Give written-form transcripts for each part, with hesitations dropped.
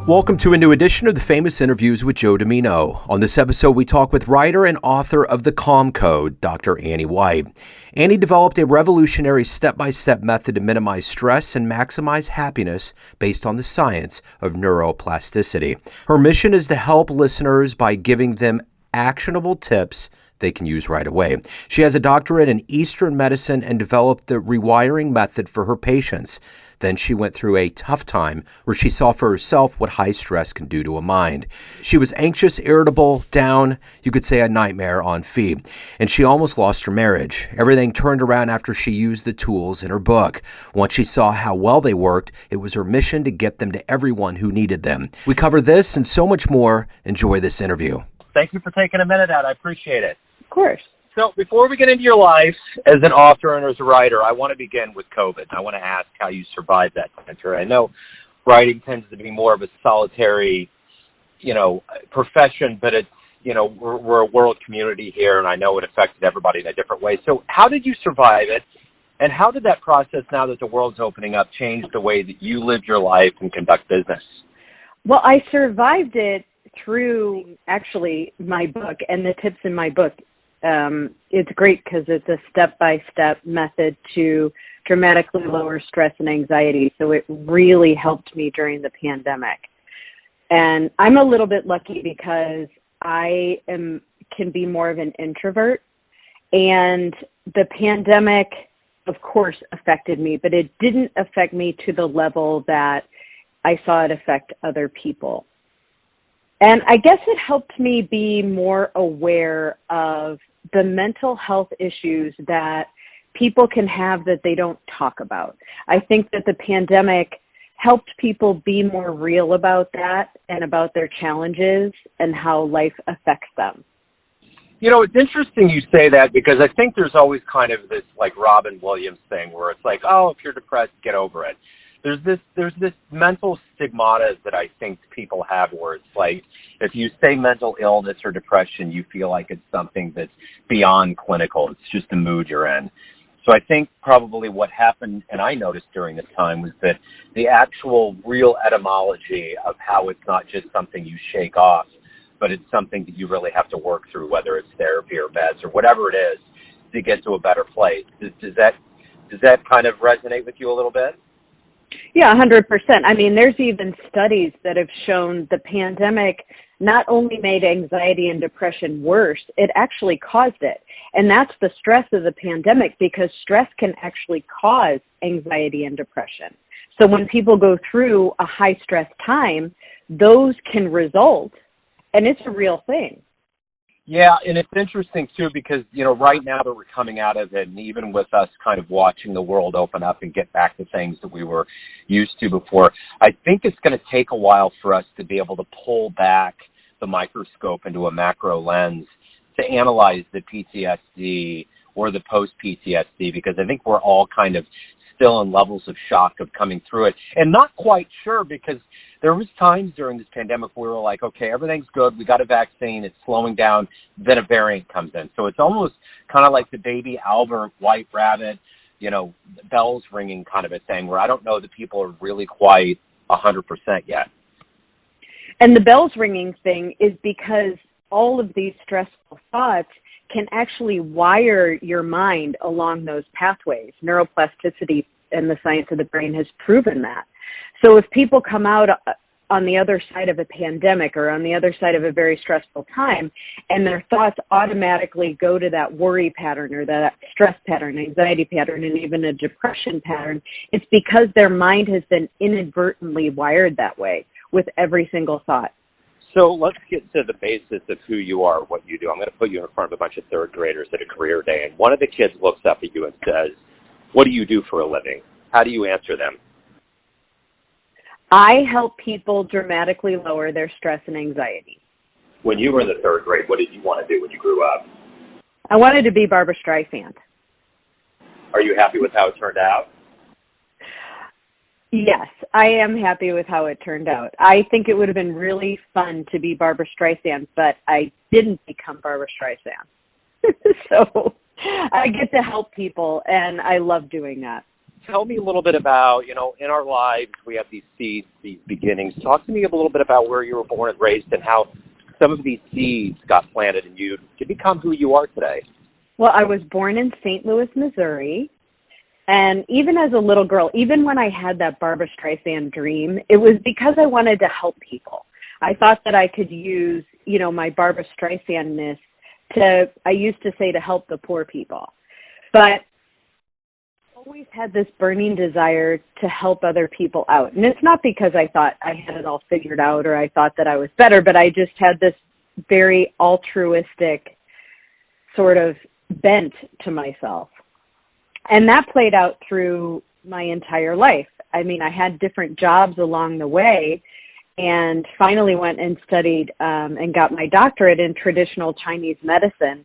Welcome to a new edition of the Famous Interviews with Joe Dimino. On this episode, we talk with writer and author of The Calm Code, Dr. Annie White. Annie developed a revolutionary step-by-step method to minimize stress and maximize happiness based on the science of neuroplasticity. Her mission is to help listeners by giving them actionable tips they can use right away. She has a doctorate in Eastern medicine and developed the rewiring method for her patients. Then she went through a tough time where she saw for herself what high stress can do to a mind. She was anxious, irritable, down, you could say a nightmare on feed, and she almost lost her marriage. Everything turned around after she used the tools in her book. Once she saw how well they worked, it was her mission to get them to everyone who needed them. We cover this and so much more. Enjoy this interview. Thank you for taking a minute out. I appreciate it. Of course. So before we get into your life as an author and as a writer, I want to begin with COVID. I want to ask how you survived that winter. I know writing tends to be more of a solitary, profession, but it's, we're a world community here, and I know it affected everybody in a different way. So how did you survive it, and how did that process, now that the world's opening up, change the way that you live your life and conduct business? Well, I survived it through, actually, my book and the tips in my book. It's great because it's a step-by-step method to dramatically lower stress and anxiety. So it really helped me during the pandemic. And I'm a little bit lucky because I can be more of an introvert. And the pandemic, of course, affected me, but it didn't affect me to the level that I saw it affect other people. And I guess it helped me be more aware of the mental health issues that people can have that they don't talk about. I think that the pandemic helped people be more real about that and about their challenges and how life affects them. It's interesting you say that, because I think there's always kind of this like Robin Williams thing where it's like, oh, if you're depressed, get over it. There's this mental stigmata that I think people have where it's like, if you say mental illness or depression, you feel like it's something that's beyond clinical. It's just a mood you're in. So I think probably what happened, and I noticed during this time, was that the actual real etymology of how it's not just something you shake off, but it's something that you really have to work through, whether it's therapy or meds or whatever it is, to get to a better place. Does that kind of resonate with you a little bit? Yeah, 100%. I mean, there's even studies that have shown the pandemic not only made anxiety and depression worse, it actually caused it. And that's the stress of the pandemic, because stress can actually cause anxiety and depression. So when people go through a high stress time, those can result, and it's a real thing. Yeah, and it's interesting, too, because, right now that we're coming out of it, and even with us kind of watching the world open up and get back to things that we were used to before, I think it's going to take a while for us to be able to pull back the microscope into a macro lens to analyze the PTSD or the post-PTSD, because I think we're all kind of still in levels of shock of coming through it, and not quite sure, because there was times during this pandemic where we were like, okay, everything's good, we got a vaccine, it's slowing down, then a variant comes in. So it's almost kind of like the baby Albert, white rabbit, bells ringing kind of a thing, where I don't know that people are really quite 100% yet. And the bells ringing thing is because all of these stressful thoughts can actually wire your mind along those pathways. Neuroplasticity and the science of the brain has proven that. So if people come out on the other side of a pandemic or on the other side of a very stressful time, and their thoughts automatically go to that worry pattern or that stress pattern, anxiety pattern, and even a depression pattern, it's because their mind has been inadvertently wired that way with every single thought. So let's get to the basis of who you are, what you do. I'm going to put you in front of a bunch of third graders at a career day, and one of the kids looks up at you and says, what do you do for a living? How do you answer them? I help people dramatically lower their stress and anxiety. When you were in the third grade, what did you want to do when you grew up? I wanted to be Barbra Streisand. Are you happy with how it turned out? Yes, I am happy with how it turned out. I think it would have been really fun to be Barbra Streisand, but I didn't become Barbra Streisand. So I get to help people, and I love doing that. tell me a little bit about, in our lives, we have these seeds, these beginnings. Talk to me a little bit about where you were born and raised and how some of these seeds got planted in you to become who you are today. Well, I was born in St. Louis, Missouri. And even as a little girl, even when I had that Barbra Streisand dream, it was because I wanted to help people. I thought that I could use, my Barbra Streisand-ness I used to say, to help the poor people. But I always had this burning desire to help other people out. And it's not because I thought I had it all figured out or I thought that I was better, but I just had this very altruistic sort of bent to myself. And that played out through my entire life. I mean, I had different jobs along the way and finally went and studied and got my doctorate in traditional Chinese medicine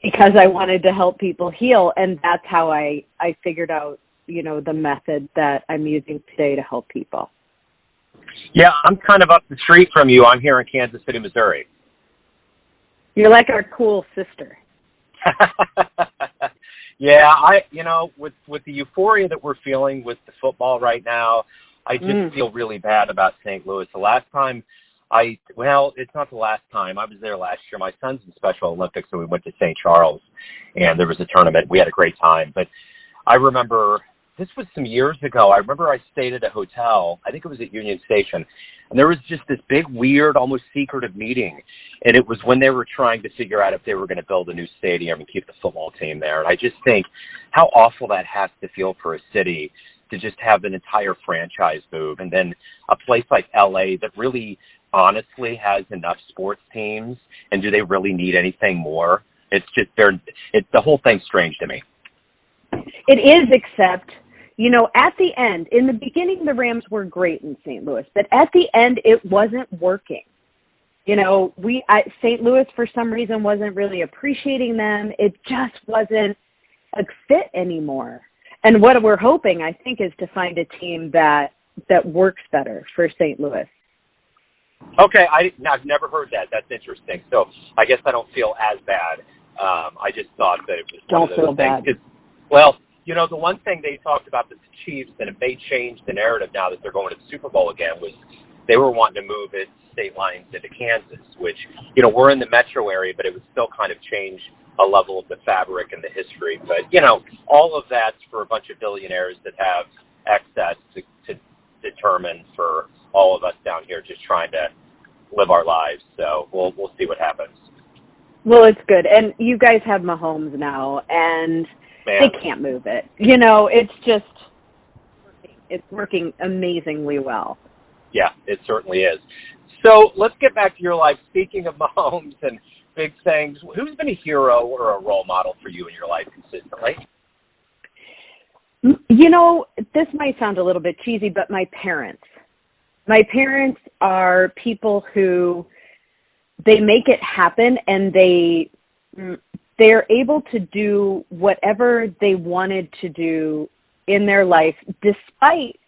because I wanted to help people heal. And that's how I figured out, the method that I'm using today to help people. Yeah, I'm kind of up the street from you. I'm here in Kansas City, Missouri. You're like our cool sister. Yeah, with the euphoria that we're feeling with the football right now, I just feel really bad about St. Louis. The last time it's not the last time. I was there last year. My son's in Special Olympics, so we went to St. Charles, and there was a tournament. We had a great time. But I remember, this was some years ago, I remember I stayed at a hotel. I think it was at Union Station, and there was just this big, weird, almost secretive meeting. And it was when they were trying to figure out if they were going to build a new stadium and keep the football team there. And I just think how awful that has to feel for a city to just have an entire franchise move. And then a place like LA that really honestly has enough sports teams. And do they really need anything more? It's just, the whole thing's strange to me. It is, except, at the end, in the beginning, the Rams were great in St. Louis, but at the end, it wasn't working. St. Louis, for some reason, wasn't really appreciating them. It just wasn't a fit anymore. And what we're hoping, I think, is to find a team that works better for St. Louis. Okay, I've never heard that. That's interesting. So I guess I don't feel as bad. I just thought that it was one of those things. Well, the one thing they talked about with the Chiefs, and it may change the narrative now that they're going to the Super Bowl again, was they were wanting to move its state lines into Kansas, which, we're in the metro area, but it would still kind of change a level of the fabric and the history. But, all of that's for a bunch of billionaires that have access to determine for all of us down here just trying to live our lives. So we'll see what happens. Well, it's good. And you guys have Mahomes now, and they can't move it. It's working amazingly well. Yeah, it certainly is. So let's get back to your life. Speaking of Mahomes and big things, who's been a hero or a role model for you in your life consistently? This might sound a little bit cheesy, but my parents. My parents are people who, they make it happen, and they're able to do whatever they wanted to do in their life, despite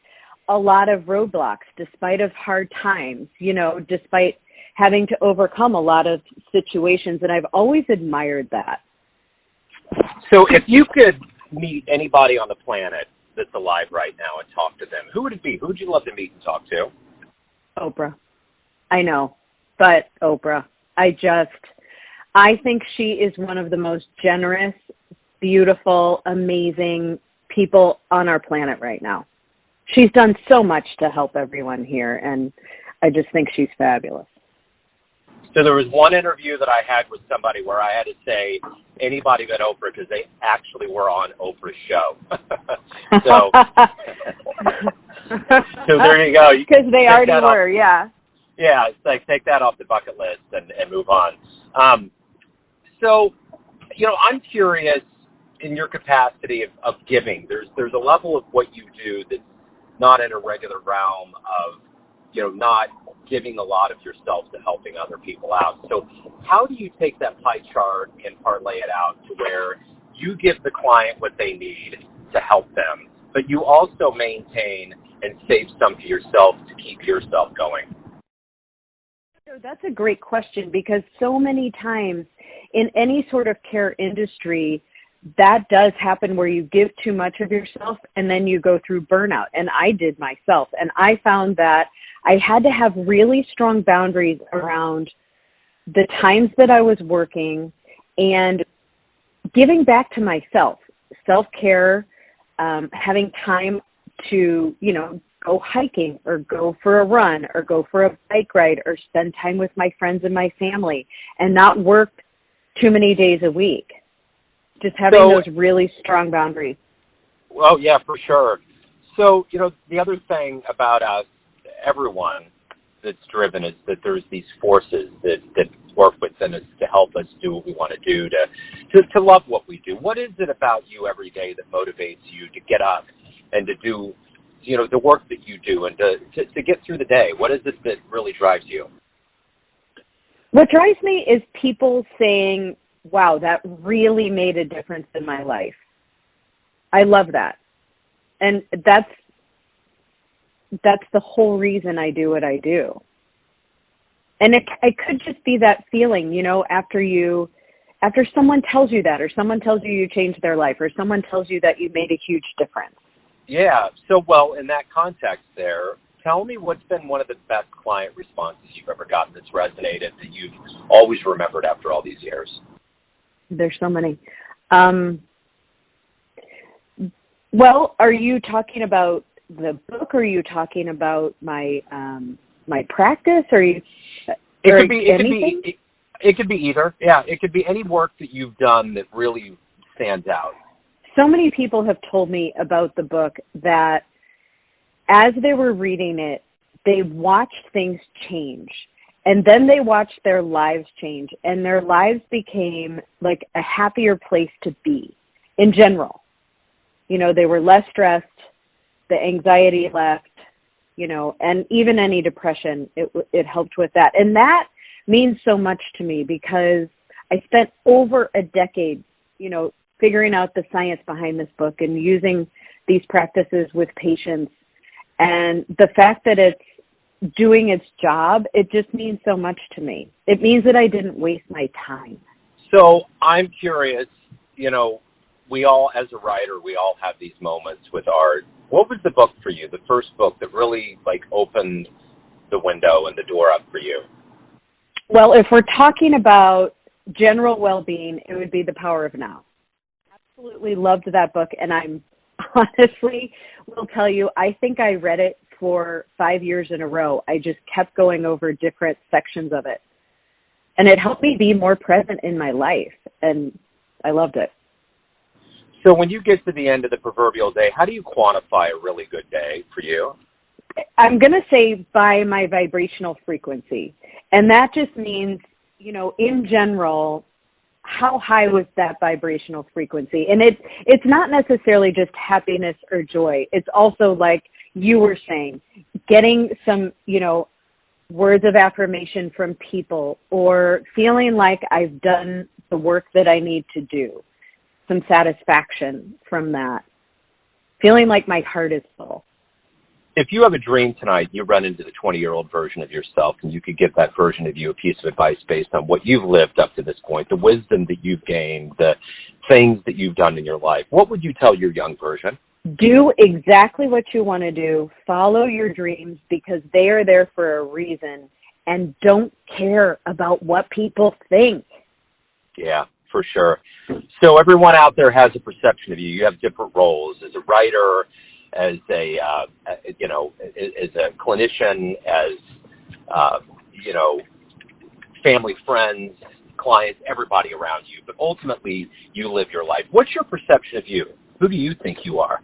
a lot of roadblocks, despite of hard times, despite having to overcome a lot of situations. And I've always admired that. So if you could meet anybody on the planet that's alive right now and talk to them, who would it be? Who would you love to meet and talk to? Oprah. I know, but Oprah. I think she is one of the most generous, beautiful, amazing people on our planet right now. She's done so much to help everyone here, and I just think she's fabulous. So there was one interview that I had with somebody where I had to say anybody but Oprah because they actually were on Oprah's show. So there you go. Because they already were, yeah. Yeah, it's like take that off the bucket list and move on. So, I'm curious in your capacity of giving. There's a level of what you do that's not in a regular realm of, not giving a lot of yourself to helping other people out. So how do you take that pie chart and parlay it out to where you give the client what they need to help them, but you also maintain and save some for yourself to keep yourself going? So that's a great question, because so many times in any sort of care industry, that does happen where you give too much of yourself and then you go through burnout. And I did myself. And I found that I had to have really strong boundaries around the times that I was working and giving back to myself, self-care, having time to, go hiking or go for a run or go for a bike ride or spend time with my friends and my family and not work too many days a week. Just having those really strong boundaries. Well, yeah, for sure. So, the other thing about us, everyone that's driven, is that there's these forces that work within us to help us do what we want to do, to love what we do. What is it about you every day that motivates you to get up and to do, the work that you do and to get through the day? What is it that really drives you? What drives me is people saying, wow, that really made a difference in my life. I love that. And that's the whole reason I do what I do. And it could just be that feeling, after someone tells you that, or someone tells you changed their life, or someone tells you that you made a huge difference. Yeah. So, well, in that context there, tell me what's been one of the best client responses you've ever gotten that's resonated, that you've always remembered after all these years. There's so many. Well, are you talking about the book, or are you talking about my my practice, or it could be either. Yeah, it could be any work that you've done that really stands out. So many people have told me about the book that as they were reading it, they watched things change. And then they watched their lives change, and their lives became like a happier place to be in general. They were less stressed, the anxiety left, and even any depression, it helped with that. And that means so much to me because I spent over a decade, figuring out the science behind this book and using these practices with patients. And the fact that it's doing its job, it just means so much to me. It means that I didn't waste my time. So I'm curious, we all, as a writer, we all have these moments with art. What was the book for you, the first book that really opened the window and the door up for you? Well, if we're talking about general well-being, it would be The Power of Now. Absolutely loved that book, and I'm honestly will tell you, I think I read it for 5 years in a row. I just kept going over different sections of it. And it helped me be more present in my life, and I loved it. So when you get to the end of the proverbial day, how do you quantify a really good day for you? I'm going to say by my vibrational frequency. And that just means, in general, how high was that vibrational frequency? And it's not necessarily just happiness or joy. It's also, like you were saying, getting some, words of affirmation from people, or feeling like I've done the work that I need to do, some satisfaction from that, feeling like my heart is full. If you have a dream tonight, you run into the 20-year-old version of yourself, and you could give that version of you a piece of advice based on what you've lived up to this point, the wisdom that you've gained, the things that you've done in your life, what would you tell your young version? Do exactly what you want to do. Follow your dreams because they are there for a reason, and don't care about what people think. Yeah, for sure. So everyone out there has a perception of you. You have different roles as a writer, as a as a clinician, as family, friends, clients, everybody around you. But ultimately, you live your life. What's your perception of you? Who do you think you are?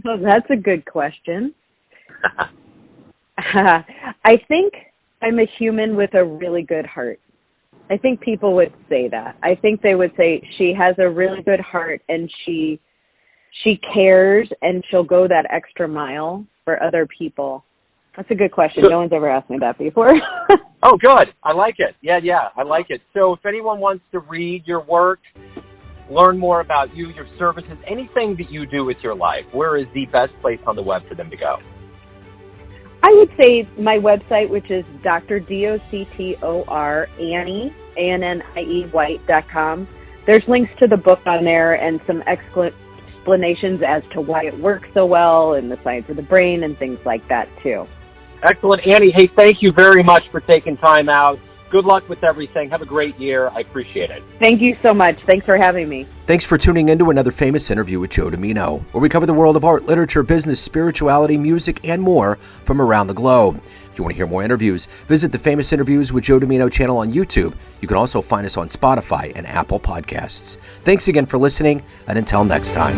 Well, that's a good question. I think I'm a human with a really good heart. I think people would say that. I think they would say she has a really good heart, and she cares, and she'll go that extra mile for other people. That's a good question. No one's ever asked me that before. Oh, good. I like it. Yeah, I like it. So if anyone wants to read your work, learn more about you, your services, anything that you do with your life, where is the best place on the web for them to go? I would say my website, which is Dr. Doctor, Annie, ANNIE, White.com. there's links to the book on there and some explanations as to why it works so well and the science of the brain and things like that too. Excellent. Annie, hey, thank you very much for taking time out. Good luck with everything. Have a great year. I appreciate it. Thank you so much. Thanks for having me. Thanks for tuning in to another famous interview with Joe Dimino, where we cover the world of art, literature, business, spirituality, music, and more from around the globe. If you want to hear more interviews, visit the Famous Interviews with Joe Dimino channel on YouTube. You can also find us on Spotify and Apple Podcasts. Thanks again for listening, and until next time.